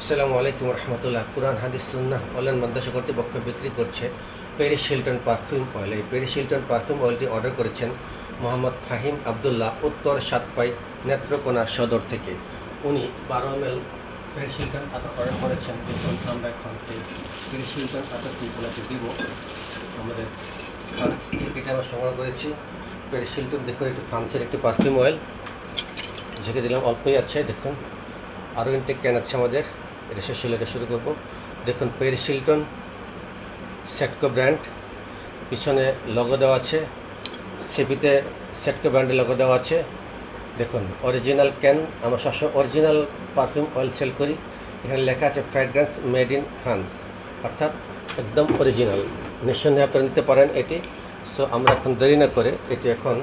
আসসালামু আলাইকুম রহমতুল্লাহ। কুরআন হাদিস সুন্নাহ অনলাইন মাদ্রাসা কর্তৃপক্ষ বিক্রি করছে প্যারিস হিলটন পারফিউম অয়েল। এই প্যারিস হিলটন পারফিউম অয়েলটি অর্ডার করেছেন মোহাম্মদ ফাহিম আবদুল্লাহ, উত্তর সাতপাই, নেত্রকোনা সদর থেকে। উনি 12 ml প্যারিস হিলটন আতর অর্ডার করেছেন। দেখুন আমরা এখন এই প্যারিস হিলটন আতরটি ওনাকে দিব। আমাদের ফ্রান্স থেকে এটা আমরা সংগ্রহ করেছি। প্যারিস হিলটন দেখুন, একটি ফ্রান্সের একটি পারফিউম অয়েল, ঝেঁকে দিলাম, অল্পই আছে। দেখুন আরও ইনটেক ক্যান আছে আমাদের, এটা শেষ হলে এটা শুরু করবো। দেখুন প্যারিস হিলটন সেটকো ব্র্যান্ড, পিছনে লগো দেওয়া আছে, সিপিতে সেটকো ব্র্যান্ডের লগো দেওয়া আছে। দেখুন অরিজিনাল ক্যান, আমরা সবসময় অরিজিনাল পারফিউম অয়েল সেল করি। এখানে লেখা আছে ফ্র্যাগ্রেন্স মেড ইন ফ্রান্স, অর্থাৎ একদম অরিজিনাল, নিঃসন্দেহে আপনারা নিতে পারেন এটি। সো আমরা এখন দেরি না করে এটি এখন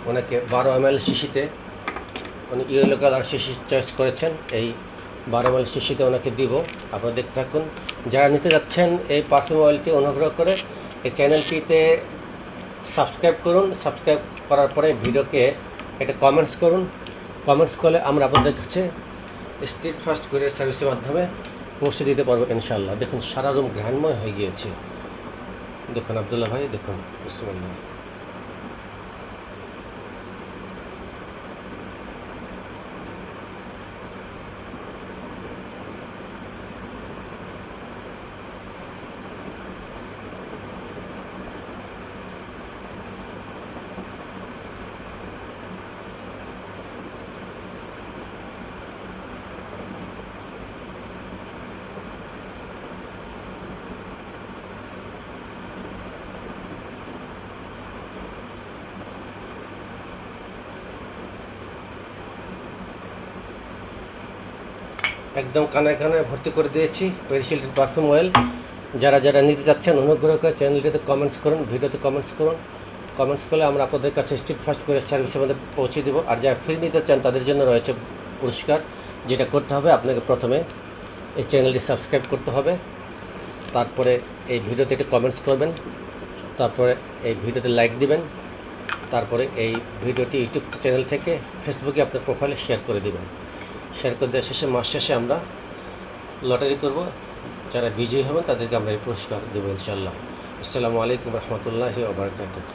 ওনাকে 12 ml শিশিতে, উনি ইয়েলো কালার শিশি চয়েস করেছেন, এই 12 ml শিশিতে ওনাকে দিব। আপনারা দেখতে থাকুন। যারা নিতে যাচ্ছেন এই পারফিউম অয়েলটি, অনুগ্রহ করে এই চ্যানেলটিতে সাবস্ক্রাইব করুন। সাবস্ক্রাইব করার পরে ভিডিওকে একটা কমেন্টস করুন। কমেন্টস করলে আমরা আপনাদের কাছে স্ট্রিট ফাস্ট কুরিয়ার সার্ভিসের মাধ্যমে পৌঁছে দিতে পারবো ইনশাআল্লাহ। দেখুন সারা রুম ঘ্রাণময় হয়ে গিয়েছে। দেখুন আবদুল্লাহ ভাই, দেখুন বিসমিল্লাহ। একদম কানায় কানায় ভর্তি করে দিয়েছি প্যারিস হিলটন পারফিউম অয়েল। যারা যারা নিতে চাচ্ছেন অনুগ্রহ করে চ্যানেলটিতে কমেন্টস করুন, ভিডিওতে কমেন্টস করুন। কমেন্টস করলে আমরা আপনাদের কাছে স্ট্রিট ফাস্ট করে সার্ভিসের মধ্যে পৌঁছে দেবো। আর যারা ফ্রি নিতে চান তাদের জন্য রয়েছে পুরস্কার। যেটা করতে হবে, আপনাকে প্রথমে এই চ্যানেলটি সাবস্ক্রাইব করতে হবে, তারপরে এই ভিডিওতে একটু কমেন্টস করবেন, তারপরে এই ভিডিওতে লাইক দিবেন, তারপরে এই ভিডিওটি ইউটিউব চ্যানেল থেকে ফেসবুকে আপনার প্রোফাইলে শেয়ার করে দেবেন। শেয়ার করে দেওয়ার শেষে, মাস শেষে আমরা লটারি করব। যারা বিজয়ী হবেন তাদেরকে আমরা এই পুরস্কার দেবো ইনশাআল্লাহ। আসসালামু আলাইকুম রহমতুল্লাহি ওয়া বারাকাতুহু।